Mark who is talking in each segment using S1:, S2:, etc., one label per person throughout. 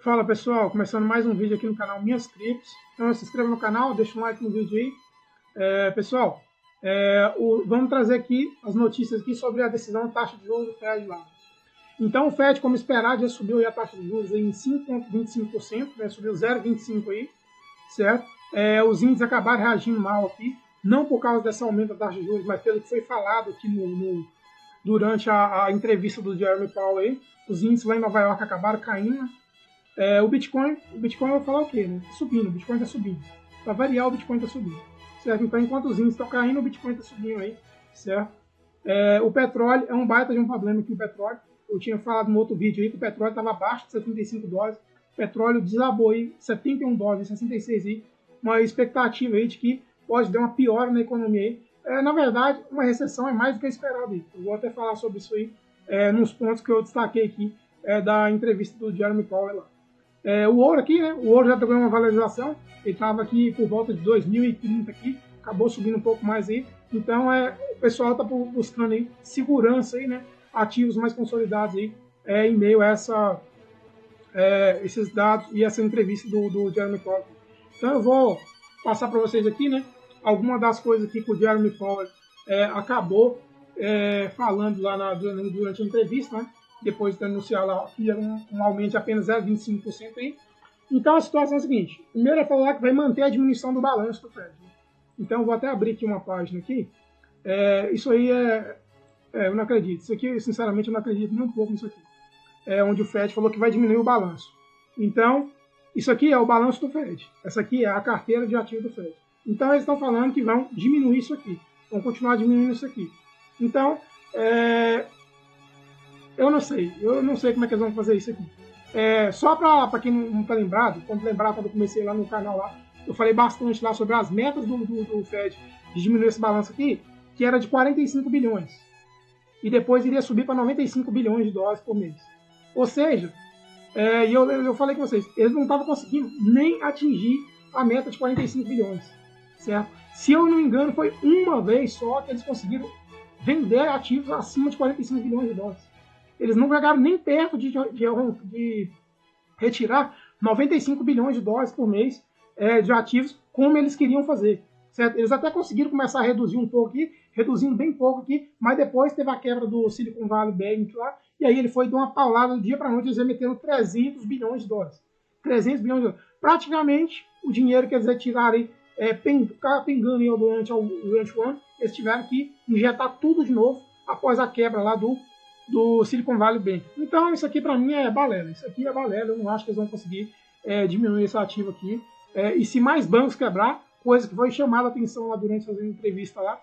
S1: Fala pessoal, começando mais um vídeo aqui no canal Minhas Criptos. Então se inscreva no canal, deixa um like no vídeo aí. Pessoal, vamos trazer aqui as notícias aqui sobre a decisão da taxa de juros do Fed lá. Então o Fed, como esperado, já subiu aí a taxa de juros aí em 5,25%, né? Subiu 0,25% aí, certo? Os índices acabaram reagindo mal aqui, não por causa desse aumento da taxa de juros, mas pelo que foi falado aqui durante a entrevista do Jeremy Powell aí. Os índices lá em Nova York acabaram caindo, né? O Bitcoin eu vou falar o quê, né? Subindo, o Bitcoin está subindo. Para variar, o Bitcoin está subindo, certo? Então, enquanto os índices estão caindo, o Bitcoin está subindo aí, certo? O petróleo é um baita de um problema aqui, o petróleo. Eu tinha falado no outro vídeo aí que o petróleo estava abaixo de 75 dólares. O petróleo desabou aí, 71 dólares, 66 aí. Uma expectativa aí de que pode dar uma piora na economia aí. Na verdade, uma recessão é mais do que esperado aí. Eu vou até falar sobre isso aí, nos pontos que eu destaquei aqui da entrevista do Jeremy Powell lá. O ouro aqui, né? O ouro já ganhou uma valorização. Ele estava aqui por volta de 2030 aqui, acabou subindo um pouco mais aí. Então, o pessoal está buscando aí segurança aí, né? Ativos mais consolidados aí, em meio a esses dados e essa entrevista do Jeremy Powell. Então, eu vou passar para vocês aqui, né? Algumas das coisas aqui que o Jeremy Powell acabou falando lá durante a entrevista, né? Depois de anunciar lá que era um aumento de apenas 0,25% aí. Então a situação é a seguinte: primeiro é falar que vai manter a diminuição do balanço do Fed. Então eu vou até abrir aqui uma página aqui. Isso aí eu não acredito. Isso aqui, sinceramente, eu não acredito nem um pouco nisso aqui. Onde o Fed falou que vai diminuir o balanço. Então, isso aqui é o balanço do Fed. Essa aqui é a carteira de ativos do Fed. Então eles estão falando que vão diminuir isso aqui. Vão continuar diminuindo isso aqui. Então, eu não sei como é que eles vão fazer isso aqui. Só para quem não está lembrado, vamos lembrar quando eu comecei lá no canal lá, eu falei bastante lá sobre as metas do Fed de diminuir esse balanço aqui, que era de 45 bilhões. E depois iria subir para 95 bilhões de dólares por mês. Ou seja, e eu falei com vocês, eles não estavam conseguindo nem atingir a meta de 45 bilhões. Certo? Se eu não me engano, foi uma vez só que eles conseguiram vender ativos acima de 45 bilhões de dólares. Eles não chegaram nem perto de retirar 95 bilhões de dólares por mês de ativos, como eles queriam fazer. Certo? Eles até conseguiram começar a reduzir um pouco aqui, reduzindo bem pouco aqui, mas depois teve a quebra do Silicon Valley Bank lá, e aí ele foi de uma paulada do dia para a noite, eles remeteram 300 bilhões de dólares. 300 bilhões de dólares. Praticamente, o dinheiro que eles retiraram pingando durante o ano, eles tiveram que injetar tudo de novo após a quebra lá do Silicon Valley Bank. Então, isso aqui para mim é balela. Isso aqui é balela. Eu não acho que eles vão conseguir diminuir esse ativo aqui. E se mais bancos quebrar, coisa que foi chamada a atenção lá durante essa entrevista lá,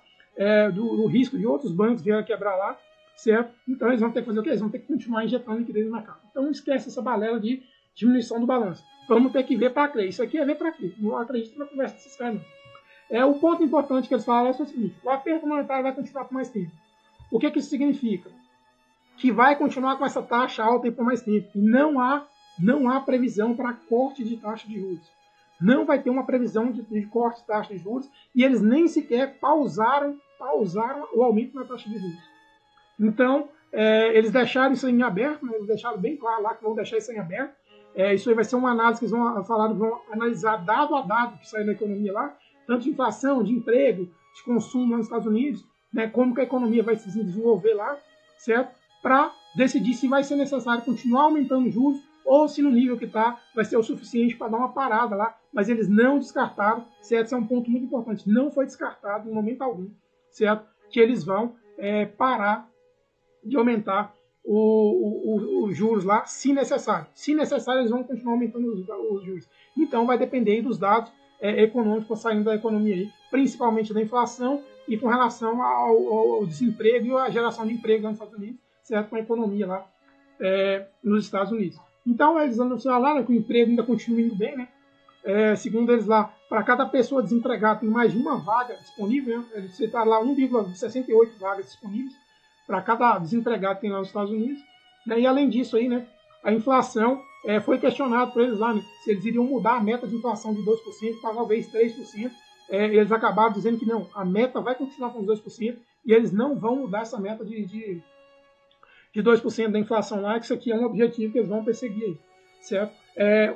S1: do risco de outros bancos vierem quebrar lá, certo? Então, eles vão ter que fazer o quê? Eles vão ter que continuar injetando liquidez no mercado. Então, não esquece essa balela de diminuição do balanço. Vamos ter que ver para crer. Isso aqui é ver para crer. Não acredito na conversa desses caras, não. O ponto importante que eles falam é o seguinte: o aperto monetário vai continuar por mais tempo. O que isso significa? Que vai continuar com essa taxa alta por mais tempo. E não há previsão para corte de taxa de juros. Não vai ter uma previsão de corte de taxa de juros e eles nem sequer pausaram o aumento na taxa de juros. Então, eles deixaram isso em aberto, né? Eles deixaram bem claro lá que vão deixar isso em aberto. Isso aí vai ser uma análise que eles vão analisar dado a dado que sai da economia lá, tanto de inflação, de emprego, de consumo lá nos Estados Unidos, né? Como que a economia vai se desenvolver lá, certo? Para decidir se vai ser necessário continuar aumentando os juros ou se no nível que está vai ser o suficiente para dar uma parada lá. Mas eles não descartaram, certo? Esse é um ponto muito importante. Não foi descartado em momento algum, certo? Que eles vão parar de aumentar os juros lá, se necessário. Se necessário, eles vão continuar aumentando os juros. Então, vai depender dos dados econômicos saindo da economia aí, principalmente da inflação e com relação ao desemprego e à geração de emprego lá nos Estados Unidos, certo? Com a economia lá nos Estados Unidos. Então, eles anunciaram lá, né, que o emprego ainda continua indo bem, né? Segundo eles lá, para cada pessoa desempregada tem mais de uma vaga disponível, né? Eles citaram lá 1,68 vagas disponíveis para cada desempregado que tem lá nos Estados Unidos. Né? E além disso aí, né, a inflação foi questionado por eles lá, né, se eles iriam mudar a meta de inflação de 2% para talvez 3%. Eles acabaram dizendo que não, a meta vai continuar com os 2% e eles não vão mudar essa meta de 2% da inflação lá, que isso aqui é um objetivo que eles vão perseguir aí, certo?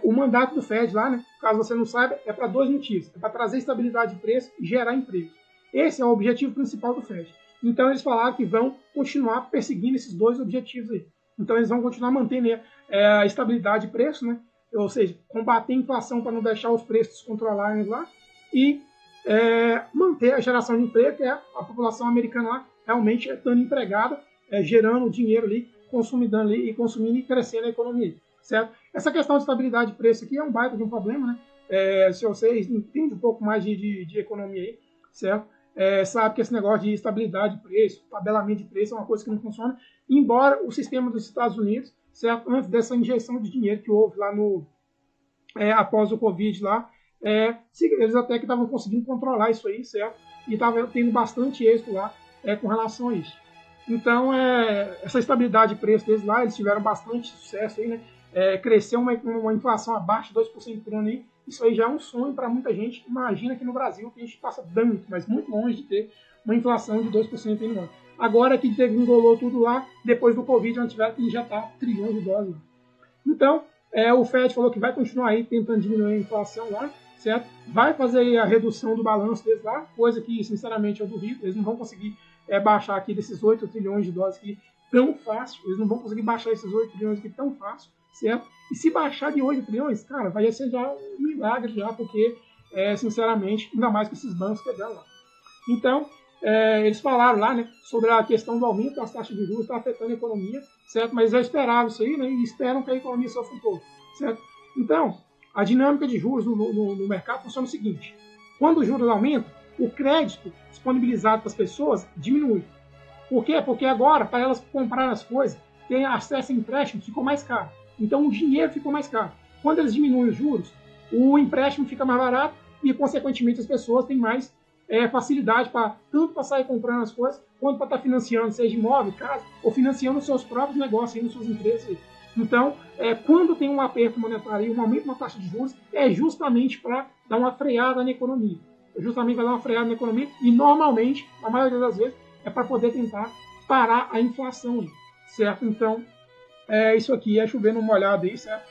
S1: o mandato do Fed lá, né, caso você não saiba, é para dois motivos. É para trazer estabilidade de preço e gerar emprego. Esse é o objetivo principal do Fed. Então eles falaram que vão continuar perseguindo esses dois objetivos aí. Então eles vão continuar mantendo a estabilidade de preço, né? Ou seja, combater a inflação para não deixar os preços descontrolarem lá e manter a geração de emprego, que é a população americana lá realmente estando empregada, gerando dinheiro ali, consumindo ali, e consumindo e crescendo a economia, certo? Essa questão de estabilidade de preço aqui é um baita de um problema, né? Se vocês entendem um pouco mais de economia aí, certo? Sabe que esse negócio de estabilidade de preço, tabelamento de preço é uma coisa que não funciona, embora o sistema dos Estados Unidos, certo? Antes dessa injeção de dinheiro que houve lá após o Covid lá, eles até que estavam conseguindo controlar isso aí, certo? E estavam tendo bastante êxito lá com relação a isso. Então, essa estabilidade de preço deles lá, eles tiveram bastante sucesso aí, né? Cresceu uma inflação abaixo de 2% por ano aí. Isso aí já é um sonho para muita gente. Imagina que no Brasil que a gente passa muito, mas muito longe de ter uma inflação de 2% aí no ano. Agora que engolou tudo lá, depois do Covid, já tiveram que injetar trilhões de dólares lá. Então, o Fed falou que vai continuar aí tentando diminuir a inflação lá, certo? Vai fazer aí a redução do balanço deles lá, coisa que, sinceramente, eu duvido. Eles não vão conseguir baixar aqui desses 8 trilhões de dólares aqui tão fácil. Eles não vão conseguir baixar esses 8 trilhões aqui tão fácil, certo? E se baixar de 8 trilhões, cara, vai ser já um milagre já, porque, sinceramente, ainda mais com esses bancos quebrando lá. Então, eles falaram lá, né, sobre a questão do aumento das taxas de juros, está afetando a economia, certo? Mas já esperavam isso aí, né, e esperam que a economia sofra um pouco, certo? Então, a dinâmica de juros no mercado funciona o seguinte: quando os juros aumentam, o crédito disponibilizado para as pessoas diminui. Por quê? Porque agora, para elas comprarem as coisas, ter acesso a empréstimo ficou mais caro. Então, o dinheiro ficou mais caro. Quando eles diminuem os juros, o empréstimo fica mais barato e, consequentemente, as pessoas têm mais facilidade tanto para sair comprando as coisas, quanto para estar financiando, seja imóvel, casa, ou financiando os seus próprios negócios, nas suas empresas. Aí. Então, quando tem um aperto monetário e um aumento na taxa de juros, é justamente para dar uma freada na economia. Justamente para dar uma freada na economia e, normalmente, a maioria das vezes, é para poder tentar parar a inflação. Aí, certo? Então, isso aqui é chover numa olhada aí, certo?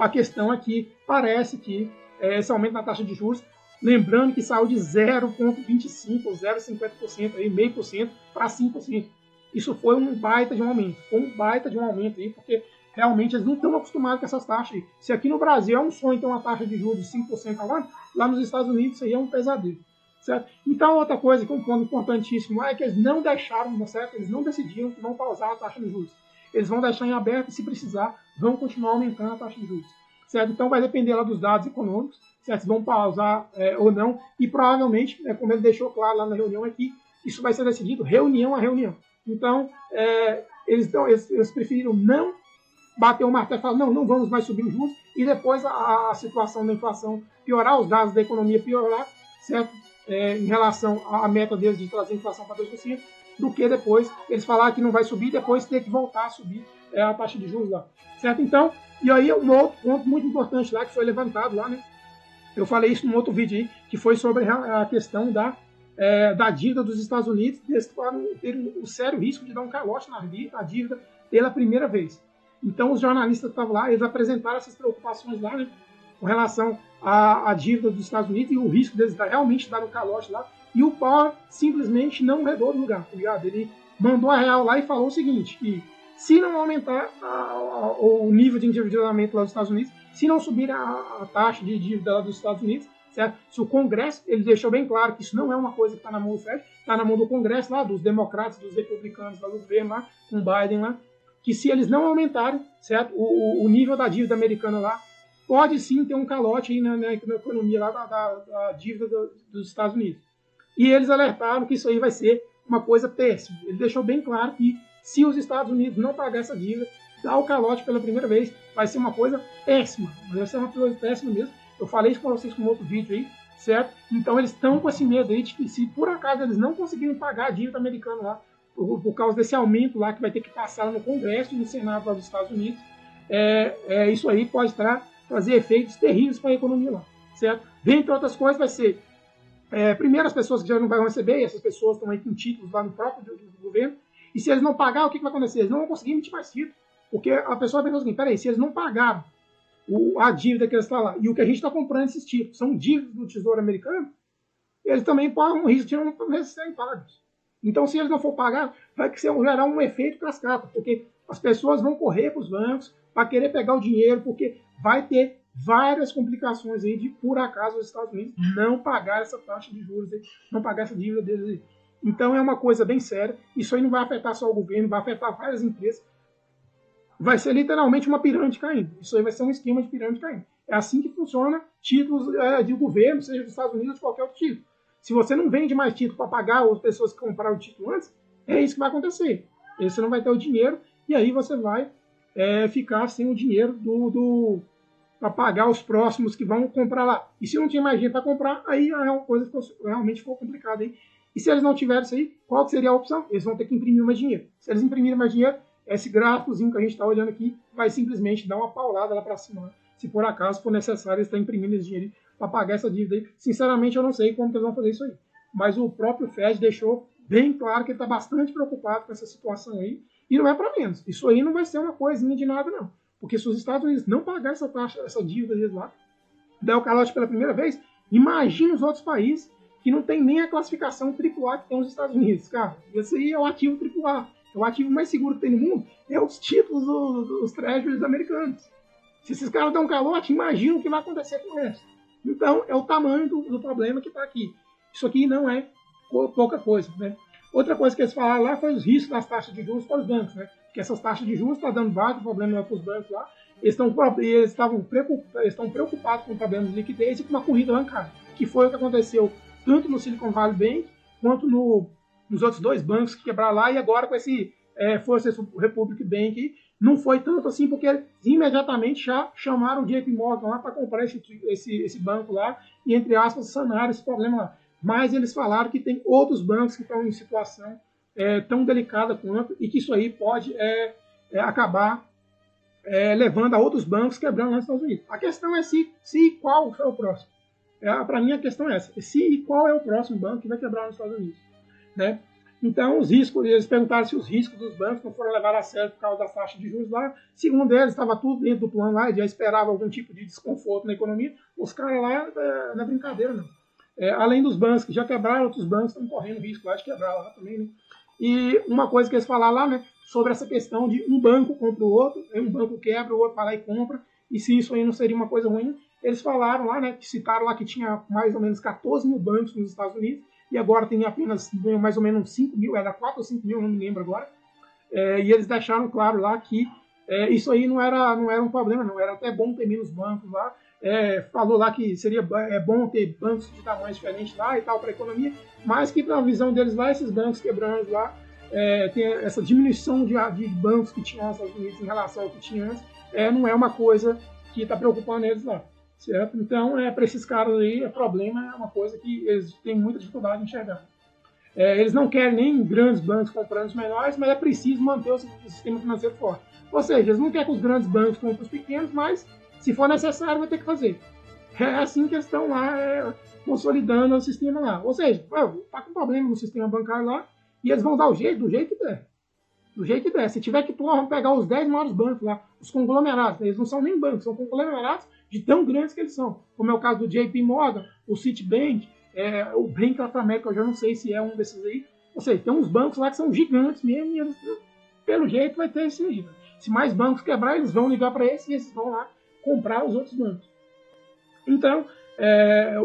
S1: A questão é que parece que esse aumento na taxa de juros, lembrando que saiu de 0,25% ou 0,50%, aí, 0,5% para 5%. Isso foi um baita de um aumento. Foi um baita de um aumento aí, porque realmente eles não estão acostumados com essas taxas aí. Se aqui no Brasil é um sonho ter uma taxa de juros de 5% ao ano, lá nos Estados Unidos isso aí é um pesadelo. Certo? Então, outra coisa que é um ponto importantíssimo é que eles não deixaram, certo? Eles não decidiram que vão pausar a taxa de juros. Eles vão deixar em aberto e, se precisar, vão continuar aumentando a taxa de juros. Certo? Então, vai depender lá dos dados econômicos, certo? Se vão pausar ou não. E, provavelmente, como ele deixou claro lá na reunião aqui, isso vai ser decidido reunião a reunião. Então, eles preferiram não bater o martelo e falar, não vamos mais subir os juros, e depois a situação da inflação piorar, os dados da economia piorar, certo? Em relação à meta deles de trazer a inflação para 2%, do que depois eles falarem que não vai subir e depois ter que voltar a subir a taxa de juros lá. Certo? Então, e aí um outro ponto muito importante lá que foi levantado lá, né? Eu falei isso num outro vídeo aí, que foi sobre a questão da dívida dos Estados Unidos, eles ter o sério risco de dar um calote na dívida pela primeira vez. Então, os jornalistas que estavam lá, eles apresentaram essas preocupações lá, né? Com relação à dívida dos Estados Unidos e o risco deles realmente dar um calote lá. E o Powell simplesmente não mudou do lugar, tá ligado? Ele mandou a real lá e falou o seguinte, que se não aumentar o nível de endividamento lá dos Estados Unidos, se não subir a taxa de dívida lá dos Estados Unidos, certo? Se o Congresso, ele deixou bem claro que isso não é uma coisa que está na mão do Fed, está na mão do Congresso lá, dos democratas, dos republicanos lá do governo lá, com Biden lá, que se eles não aumentarem, certo? O nível da dívida americana lá, pode sim ter um calote aí na economia lá da dívida dos Estados Unidos. E eles alertaram que isso aí vai ser uma coisa péssima. Ele deixou bem claro que se os Estados Unidos não pagar essa dívida, dar o calote pela primeira vez, vai ser uma coisa péssima. Vai ser uma coisa péssima mesmo. Eu falei isso com vocês com outro vídeo aí, certo? Então eles estão com esse medo aí de que se por acaso eles não conseguirem pagar a dívida americana lá, por causa desse aumento lá que vai ter que passar no Congresso e no Senado lá dos Estados Unidos, isso aí pode trazer efeitos terríveis para a economia lá, certo? Dentre outras coisas, vai ser, primeiro, as pessoas que já não vão receber, essas pessoas estão aí com títulos lá no próprio do governo, e se eles não pagar, o que vai acontecer? Eles não vão conseguir emitir mais títulos, porque a pessoa vai pensar assim, peraí, se eles não pagaram a dívida que eles estão lá. E o que a gente está comprando esses títulos são dívidas do Tesouro Americano, eles também correm um risco de não serem pagos. Então, se eles não for pagar, vai gerar um efeito cascata, porque as pessoas vão correr para os bancos para querer pegar o dinheiro, porque vai ter várias complicações aí de, por acaso, os Estados Unidos não pagar essa taxa de juros, aí, não pagar essa dívida deles aí. Então, é uma coisa bem séria. Isso aí não vai afetar só o governo, vai afetar várias empresas. Vai ser literalmente uma pirâmide caindo. Isso aí vai ser um esquema de pirâmide caindo. É assim que funciona títulos de governo, seja dos Estados Unidos ou de qualquer outro título. Se você não vende mais título para pagar as pessoas que compraram o título antes, é isso que vai acontecer. Aí você não vai ter o dinheiro e aí você vai ficar sem o dinheiro para pagar os próximos que vão comprar lá. E se não tinha mais dinheiro para comprar, aí é uma coisa que realmente ficou complicada aí. E se eles não tiverem isso aí, qual que seria a opção? Eles vão ter que imprimir mais dinheiro. Se eles imprimirem mais dinheiro, esse gráficozinho que a gente está olhando aqui vai simplesmente dar uma paulada lá para cima. Se por acaso for necessário, eles estão imprimindo esse dinheiro para pagar essa dívida aí. Sinceramente, eu não sei como que eles vão fazer isso aí. Mas o próprio Fed deixou bem claro que ele está bastante preocupado com essa situação aí. E não é para menos. Isso aí não vai ser uma coisinha de nada, não. Porque se os Estados Unidos não pagar essa taxa, essa dívida deles lá, der o calote pela primeira vez, imagina os outros países que não tem nem a classificação AAA que tem os Estados Unidos, cara. Esse aí é o ativo AAA. O ativo mais seguro que tem no mundo é os títulos dos treasuries americanos. Se esses caras dão um calote, imagina o que vai acontecer com o resto. Então, é o tamanho do problema que está aqui. Isso aqui não é pouca coisa, né? Outra coisa que eles falaram lá foi os riscos das taxas de juros para os bancos, né? Porque essas taxas de juros estão dando vários problemas para os bancos lá. Eles estão preocupados com problemas de liquidez e com uma corrida bancária, que foi o que aconteceu tanto no Silicon Valley Bank quanto nos outros dois bancos que quebraram lá, e agora com esse First Republic Bank, não foi tanto assim, porque eles imediatamente já chamaram o JP Morgan lá para comprar esse banco lá, e entre aspas, sanaram esse problema lá. Mas eles falaram que tem outros bancos que estão em situação tão delicada quanto, e que isso aí pode acabar levando a outros bancos quebrando lá nos Estados Unidos. A questão é se e qual é o próximo. Para mim a questão é essa, se e qual é o próximo banco que vai quebrar nos Estados Unidos. Né? Então, os riscos, eles perguntaram se os riscos dos bancos não foram levados a sério por causa da taxa de juros lá. Segundo eles, estava tudo dentro do plano lá, já esperava algum tipo de desconforto na economia. Os caras lá não é brincadeira, não. Além dos bancos que já quebraram, outros bancos estão correndo risco lá de quebrar lá também. Né? E uma coisa que eles falaram lá, né, sobre essa questão de um banco compra o outro, um banco quebra, o outro vai lá e compra, e se isso aí não seria uma coisa ruim. Eles falaram lá, né, que citaram lá que tinha mais ou menos 14 mil bancos nos Estados Unidos, e agora tem apenas mais ou menos 5 mil, era 4 ou 5 mil, não me lembro agora. E eles deixaram claro lá que isso aí não era um problema, não. Era até bom ter menos bancos lá. Falou lá que seria bom ter bancos de tamanho diferente lá e tal para a economia, mas que, na visão deles lá, esses bancos quebrando lá, tem essa diminuição de bancos que tinham nos Estados Unidos em relação ao que tinha antes, não é uma coisa que está preocupando eles lá. Certo? Então, para esses caras aí, o problema é uma coisa que eles têm muita dificuldade em enxergar. Eles não querem nem grandes bancos comprando os menores, mas é preciso manter o sistema financeiro forte. Ou seja, eles não querem que os grandes bancos comprem os pequenos, mas, se for necessário, vai ter que fazer. É assim que eles estão lá consolidando o sistema lá. Ou seja, está com problema no sistema bancário lá, e eles vão dar do jeito que der. Do jeito que der. Se tiver que pegar os 10 maiores bancos lá, os conglomerados, eles não são nem bancos, são conglomerados de tão grandes que eles são. Como é o caso do JP Morgan, o Citibank, o Bank of America, eu já não sei se é um desses aí. Ou seja, tem uns bancos lá que são gigantes mesmo, e eles, pelo jeito vai ter esse aí. Se mais bancos quebrar, eles vão ligar para esse e eles vão lá comprar os outros bancos. Então,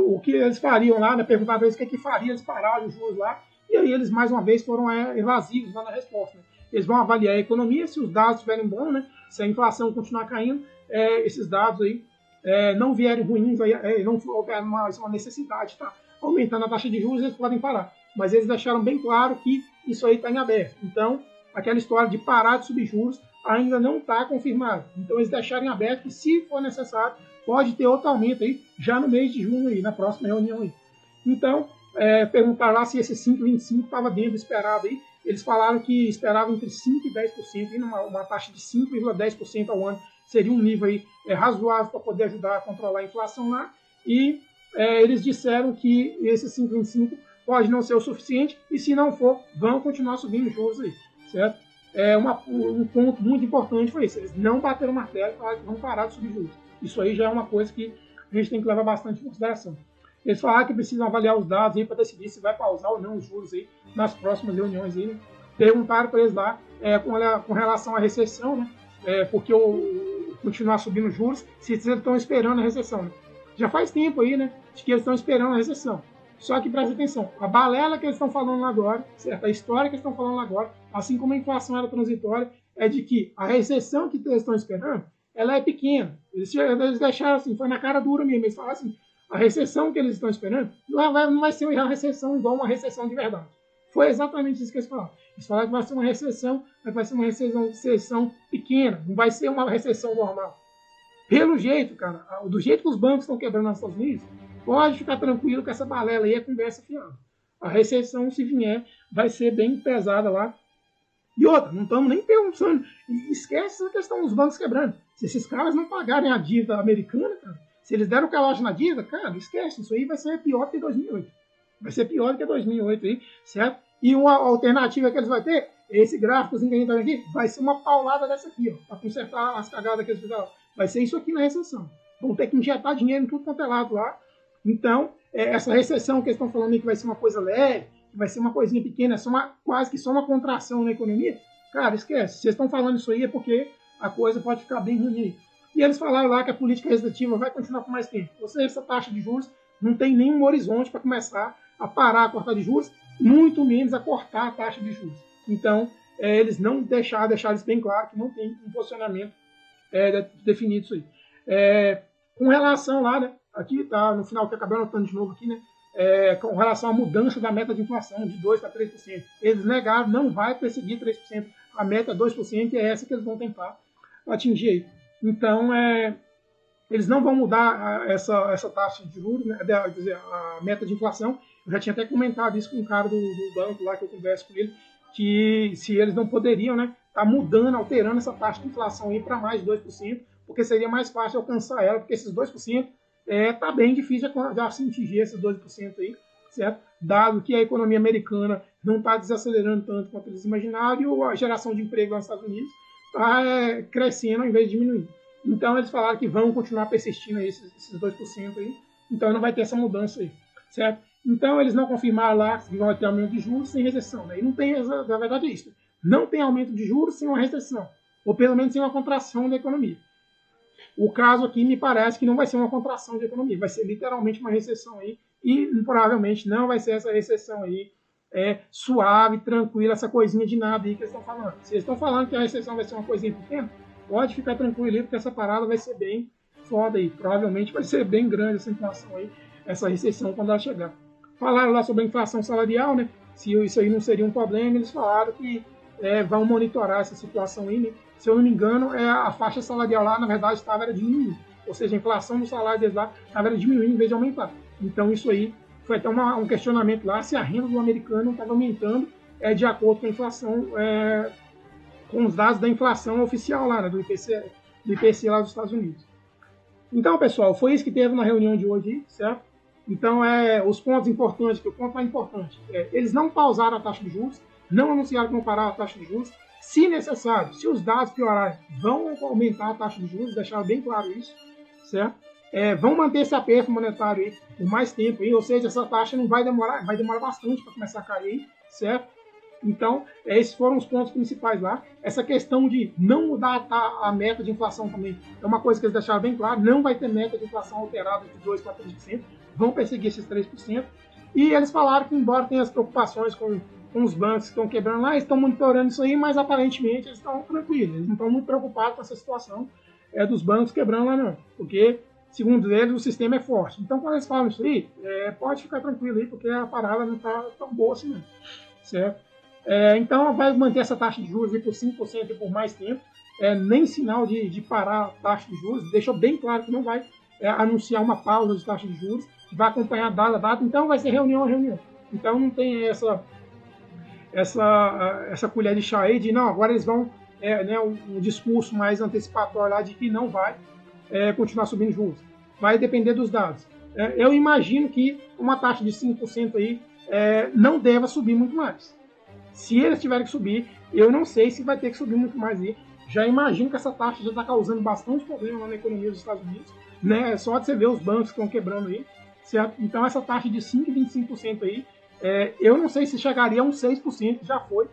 S1: o que eles fariam lá, né, perguntaram para eles o que faria eles pararem os juros lá, e aí eles mais uma vez foram evasivos lá na resposta. Né? Eles vão avaliar a economia, se os dados estiverem bons, né, se a inflação continuar caindo, esses dados aí não vierem ruins, não houver uma necessidade, tá? Aumentando a taxa de juros, eles podem parar. Mas eles deixaram bem claro que isso aí está em aberto. Então, aquela história de parar de subir juros ainda não está confirmada. Então, eles deixaram em aberto que, se for necessário, pode ter outro aumento aí, já no mês de junho, aí, na próxima reunião. Aí. Então, perguntaram lá se esse 5,25 estava dentro do esperado. Aí. Eles falaram que esperavam entre 5% e 10%, aí, uma taxa de 5,10% ao ano. Seria um nível aí, razoável para poder ajudar a controlar a inflação lá. E eles disseram que esse 5,25 pode não ser o suficiente, e se não for, vão continuar subindo os juros aí, certo? Um ponto muito importante foi isso, eles não bateram o martelo e falaram que vão parar de subir juros. Isso aí já é uma coisa que a gente tem que levar bastante em consideração. Eles falaram que precisam avaliar os dados para decidir se vai pausar ou não os juros aí nas próximas reuniões. Aí, né? Perguntaram para eles lá com relação à recessão, né? Porque continuar subindo os juros, se eles estão esperando a recessão. Né? Já faz tempo aí, né, de que eles estão esperando a recessão. Só que presta atenção, a balela que eles estão falando agora, certo? A história que eles estão falando agora, assim como a inflação era transitória, é de que a recessão que eles estão esperando, ela é pequena. Eles deixaram assim, foi na cara dura mesmo. Eles falaram assim, a recessão que eles estão esperando não vai ser uma recessão igual uma recessão de verdade. Foi exatamente isso que eles falaram. Eles falaram que vai ser uma recessão, mas vai ser uma recessão pequena, não vai ser uma recessão normal. Pelo jeito, cara, do jeito que os bancos estão quebrando nos Estados Unidos, pode ficar tranquilo que essa balela aí é conversa fiada. A recessão, se vier, vai ser bem pesada lá. E outra, não estamos nem pensando. Esquece essa questão dos bancos quebrando. Se esses caras não pagarem a dívida americana, cara, se eles deram calote na dívida, cara, esquece. Isso aí vai ser pior que 2008. Vai ser pior que 2008 aí, certo? E uma alternativa que eles vão ter, esse gráficozinho que a gente tá vendo aqui, vai ser uma paulada dessa aqui, ó, para consertar as cagadas que eles fizeram. Vai ser isso aqui na recessão. Vão ter que injetar dinheiro em tudo quanto é lado lá. Então, essa recessão que eles estão falando aí que vai ser uma coisa leve, que vai ser uma coisinha pequena, quase que só uma contração na economia, cara, esquece. Se vocês estão falando isso aí é porque a coisa pode ficar bem ruim aí. E eles falaram lá que a política restritiva vai continuar por mais tempo. Ou seja, essa taxa de juros não tem nenhum horizonte para começar a parar a cortar de juros, muito menos a cortar a taxa de juros. Então, eles não deixaram isso bem claro, que não tem um posicionamento definido isso aí. Com relação lá, né, aqui tá no final que eu acabei anotando de novo aqui, né, com relação à mudança da meta de inflação de 2% para 3%. Eles negaram, não vai perseguir 3%. A meta é 2% e é essa que eles vão tentar atingir aí. Então, eles não vão mudar essa taxa de juros, né, quer dizer, a meta de inflação. Eu já tinha até comentado isso com um cara do banco lá que eu converso com ele, que se eles não poderiam, né, tá mudando, alterando essa taxa de inflação aí para mais de 2%, porque seria mais fácil alcançar ela, porque esses 2% tá bem difícil já se atingir esses 2% aí, certo? Dado que a economia americana não está desacelerando tanto quanto eles imaginaram e a geração de emprego lá nos Estados Unidos está crescendo ao invés de diminuir. Então eles falaram que vão continuar persistindo aí esses 2% aí, então não vai ter essa mudança aí, certo? Então eles não confirmaram lá que vai ter aumento de juros sem recessão, né? E não tem, na verdade é isso, não tem aumento de juros sem uma recessão, ou pelo menos sem uma contração da economia. O caso aqui me parece que não vai ser uma contração de economia, vai ser literalmente uma recessão aí, e provavelmente não vai ser essa recessão aí suave, tranquila, essa coisinha de nada aí que eles estão falando. Se eles estão falando que a recessão vai ser uma coisinha pequena, pode ficar tranquilo aí, porque essa parada vai ser bem foda aí. Provavelmente vai ser bem grande essa inflação aí, essa recessão quando ela chegar. Falaram lá sobre a inflação salarial, né? Se isso aí não seria um problema, eles falaram que vão monitorar essa situação aí, né? Se eu não me engano, a faixa salarial lá, na verdade, estava diminuindo. Ou seja, a inflação do salário deles lá estava diminuindo em vez de aumentar. Então, isso aí foi até um questionamento lá se a renda do americano estava aumentando de acordo com a inflação, com os dados da inflação oficial lá, né, do IPC lá dos Estados Unidos. Então, pessoal, foi isso que teve na reunião de hoje, certo? Então, os pontos importantes, que o ponto mais importante, eles não pausaram a taxa de juros, não anunciaram que vão parar a taxa de juros. Se necessário, se os dados piorarem, vão aumentar a taxa de juros, deixaram bem claro isso, certo? Vão manter esse aperto monetário aí por mais tempo, aí, ou seja, essa taxa não vai demorar bastante para começar a cair, certo? Então, esses foram os pontos principais lá. Essa questão de não mudar a meta de inflação também é uma coisa que eles deixaram bem claro, não vai ter meta de inflação alterada de 2% para 3%, vão perseguir esses 3%. E eles falaram que, embora tenha as preocupações com os bancos que estão quebrando lá, eles estão monitorando isso aí, mas aparentemente eles estão tranquilos, eles não estão muito preocupados com essa situação dos bancos quebrando lá não, porque, segundo eles, o sistema é forte. Então, quando eles falam isso aí, pode ficar tranquilo aí, porque a parada não está tão boa assim, não, certo? Então, vai manter essa taxa de juros aí por 5% e por mais tempo, nem sinal de parar a taxa de juros, deixou bem claro que não vai anunciar uma pausa de taxa de juros, vai acompanhar a data, então vai ser reunião a reunião. Então, não tem essa colher de chá aí de não, agora eles vão um discurso mais antecipatório lá de que não vai continuar subindo juros. Vai depender dos dados. Eu imagino que uma taxa de 5% aí não deva subir muito mais. Se eles tiverem que subir, eu não sei se vai ter que subir muito mais aí, já imagino que essa taxa já está causando bastante problema lá na economia dos Estados Unidos, né? Só de você ver os bancos que estão quebrando aí, certo? Então essa taxa de 5,25% aí, eu não sei se chegaria a uns 6%, já foi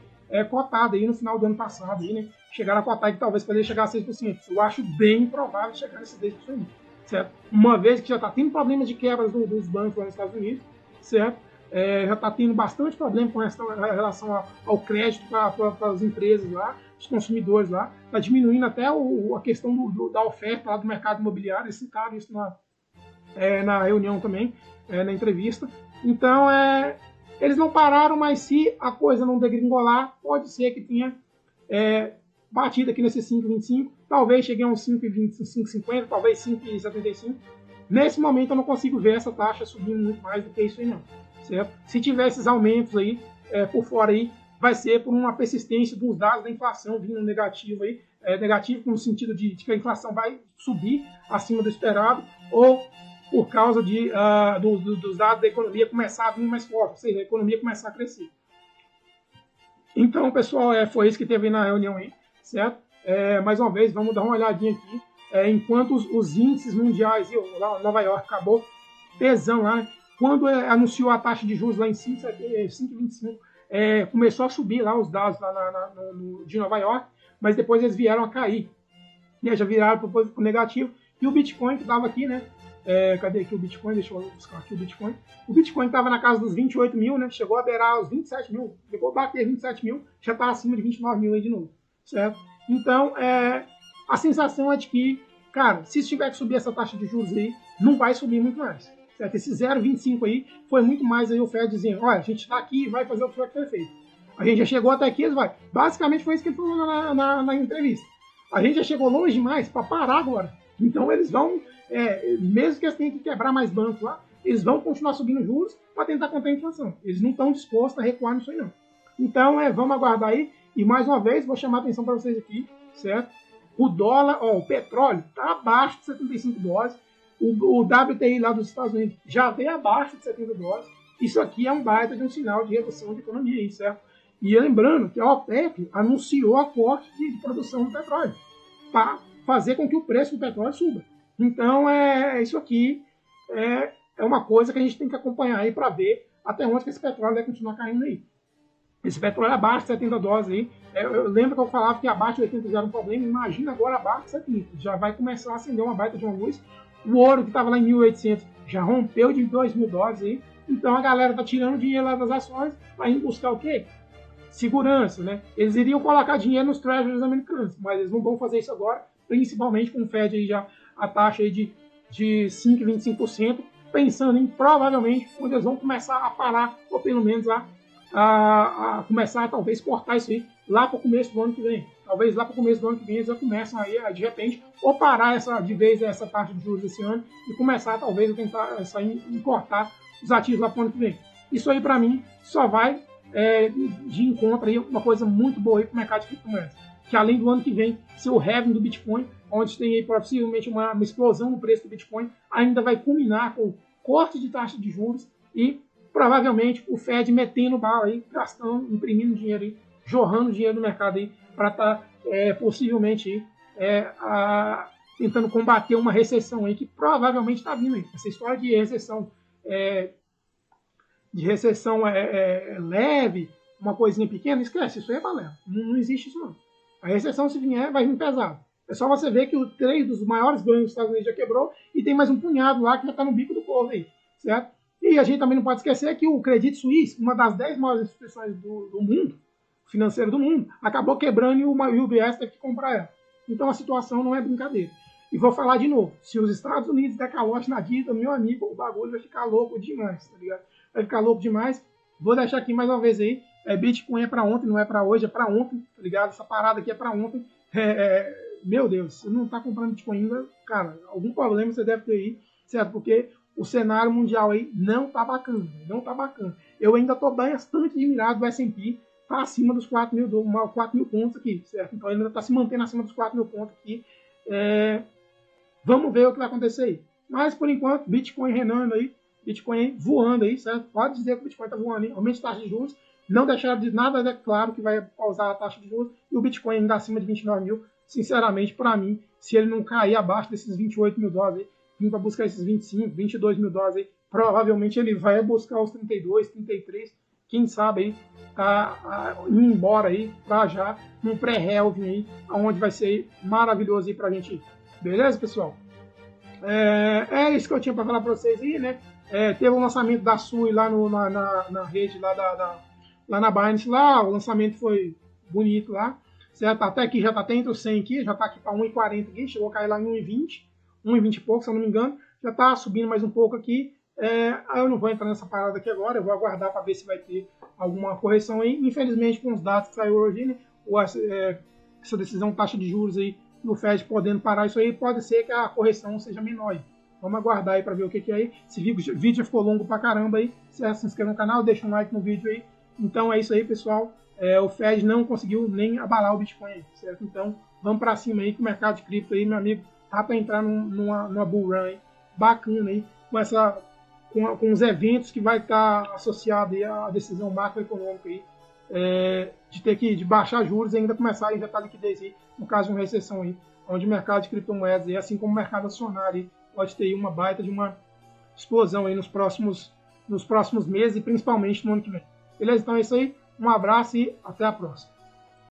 S1: cotada aí no final do ano passado, aí, né? Chegaram a cotar que talvez poderia chegar a 6%. Eu acho bem provável chegar a esses 10%, certo? Uma vez que já está tendo problemas de quebras dos bancos lá nos Estados Unidos, certo? Já está tendo bastante problema com relação ao crédito para as empresas lá, os consumidores lá. Está diminuindo até a questão da oferta lá do mercado imobiliário. Eles citaram isso na reunião também, na entrevista. Então, eles não pararam, mas se a coisa não degringolar, pode ser que tenha batido aqui nesse 5,25, talvez chegue a uns 5,20, 5,50, talvez 5,75. Nesse momento eu não consigo ver essa taxa subindo muito mais do que isso aí não, certo? Se tiver esses aumentos aí por fora aí, vai ser por uma persistência dos dados da inflação vindo negativo aí, negativo no sentido de que a inflação vai subir acima do esperado, ou por causa dos dados da economia começar a vir mais forte, ou seja, a economia começar a crescer. Então, pessoal, foi isso que teve na reunião aí, certo? Mais uma vez, vamos dar uma olhadinha aqui. Enquanto os índices mundiais, lá em Nova York, acabou pesando lá, né? Quando anunciou a taxa de juros lá em 5,25, começou a subir lá os dados lá de Nova York, mas depois eles vieram a cair. Já viraram para o negativo. E o Bitcoin que estava aqui, né? Cadê aqui o Bitcoin? Deixa eu buscar aqui o Bitcoin. O Bitcoin estava na casa dos 28 mil, né? Chegou a beirar os 27 mil, chegou a bater 27 mil, já está acima de 29 mil aí de novo, certo? Então, a sensação é de que, cara, se tiver que subir essa taxa de juros aí, não vai subir muito mais, certo? Esse 0,25 aí foi muito mais aí o Fed dizendo, olha, a gente está aqui e vai fazer o que tiver que ser feito. A gente já chegou até aqui, eles vai. Basicamente foi isso que ele falou na entrevista. A gente já chegou longe demais para parar agora. Então eles vão, mesmo que eles tenham que quebrar mais bancos lá, eles vão continuar subindo juros para tentar conter a inflação. Eles não estão dispostos a recuar nisso aí não. Então vamos aguardar aí. E mais uma vez, vou chamar a atenção para vocês aqui, certo? O dólar, o petróleo está abaixo de 75 dólares. O WTI lá dos Estados Unidos já veio abaixo de 70 dólares. Isso aqui é um baita de um sinal de redução de economia aí, certo? E lembrando que a OPEP anunciou a corte de produção do petróleo para fazer com que o preço do petróleo suba. Então, isso aqui é uma coisa que a gente tem que acompanhar aí para ver até onde que esse petróleo vai continuar caindo aí. Esse petróleo abaixo de 70 dólares aí, eu lembro que eu falava que abaixo de 80 já era um problema, imagina agora abaixo de 70, já vai começar a acender uma baita de uma luz. O ouro que estava lá em 1.800 já rompeu de 2.000 dólares aí, então a galera tá tirando dinheiro lá das ações para ir buscar o quê? Segurança, né? Eles iriam colocar dinheiro nos treasuries americanos, mas eles não vão fazer isso agora, principalmente com o Fed aí já a taxa aí de 5,25%, pensando em provavelmente quando eles vão começar a parar, ou pelo menos lá a começar a talvez cortar isso aí lá para o começo do ano que vem. Talvez lá para o começo do ano que vem eles já começam aí a, de repente, ou parar de vez essa taxa de juros esse ano e começar talvez a tentar sair e cortar os ativos lá para o ano que vem. Isso aí para mim só vai de encontro aí uma coisa muito boa aí para o mercado de criptomoedas. Que além do ano que vem ser o halving do Bitcoin, onde tem aí possivelmente uma explosão no preço do Bitcoin, ainda vai culminar com corte de taxa de juros e provavelmente o Fed metendo bala aí, gastando, imprimindo dinheiro aí, jorrando dinheiro no mercado aí, para estar possivelmente aí, tentando combater uma recessão aí que provavelmente está vindo aí. Essa história de recessão leve, uma coisinha pequena, esquece, isso aí é balela. Não existe isso não. A recessão, se vier, vai vir pesado. É só você ver que os 3 dos maiores bancos dos Estados Unidos já quebrou e tem mais um punhado lá que já está no bico do corvo aí, certo? E a gente também não pode esquecer que o Credit Suisse, uma das 10 maiores instituições do mundo, financeiro do mundo, acabou quebrando e o UBS teve que comprar ela. Então a situação não é brincadeira. E vou falar de novo, se os Estados Unidos der calote na dívida, meu amigo, o bagulho vai ficar louco demais, tá ligado? Vai ficar louco demais. Vou deixar aqui mais uma vez aí, Bitcoin é para ontem, não é para hoje, é para ontem, tá ligado? Essa parada aqui é para ontem. Meu Deus, se não tá comprando Bitcoin ainda, cara, algum problema você deve ter aí, certo? Porque o cenário mundial aí não tá bacana, não tá bacana. Eu ainda tô bastante admirado do S&P, tá acima dos 4 mil pontos aqui, certo? Então ele ainda tá se mantendo acima dos 4 mil pontos aqui. Vamos ver o que vai acontecer aí. Mas por enquanto, Bitcoin renando aí, Bitcoin voando aí, certo? Pode dizer que o Bitcoin tá voando aí, aumento de taxa de juros, não deixar de nada, é claro que vai causar a taxa de juros, e o Bitcoin ainda acima de 29 mil, sinceramente, para mim, se ele não cair abaixo desses 28 mil dólares, vir para buscar esses 25, 22 mil dólares, aí, provavelmente ele vai buscar os 32, 33, quem sabe aí, ir embora aí para já num pré-helving aí, onde vai ser maravilhoso aí para a gente ir. Beleza, pessoal? É isso que eu tinha para falar para vocês aí, né? Teve um lançamento da Sui lá na rede lá lá na Binance, lá, o lançamento foi bonito lá, certo? Até aqui já tá até entre os 100 aqui, já tá aqui para 1,40 aqui, chegou a cair lá em 1,20, 1,20 e pouco, se eu não me engano, já tá subindo mais um pouco aqui. Eu não vou entrar nessa parada aqui agora, eu vou aguardar para ver se vai ter alguma correção aí. Infelizmente, com os dados que saiu hoje, né, essa decisão taxa de juros aí do Fed podendo parar isso aí, pode ser que a correção seja menor aí. Vamos aguardar aí para ver o que é aí. Esse vídeo já ficou longo pra caramba aí. Se inscreve no canal, deixa um like no vídeo aí. Então é isso aí, pessoal. O Fed não conseguiu nem abalar o Bitcoin aí, certo? Então vamos para cima aí, que o mercado de cripto aí, meu amigo, tá para entrar numa bull run aí, bacana aí, com os eventos que vai estar associado aí à decisão macroeconômica aí, de ter de baixar juros e ainda começar a injetar liquidez aí, no caso de uma recessão aí, onde o mercado de criptomoedas, aí, assim como o mercado acionário, aí, pode ter aí uma baita de uma explosão aí nos próximos meses e principalmente no ano que vem. Beleza? Então é isso aí. Um abraço e até a próxima.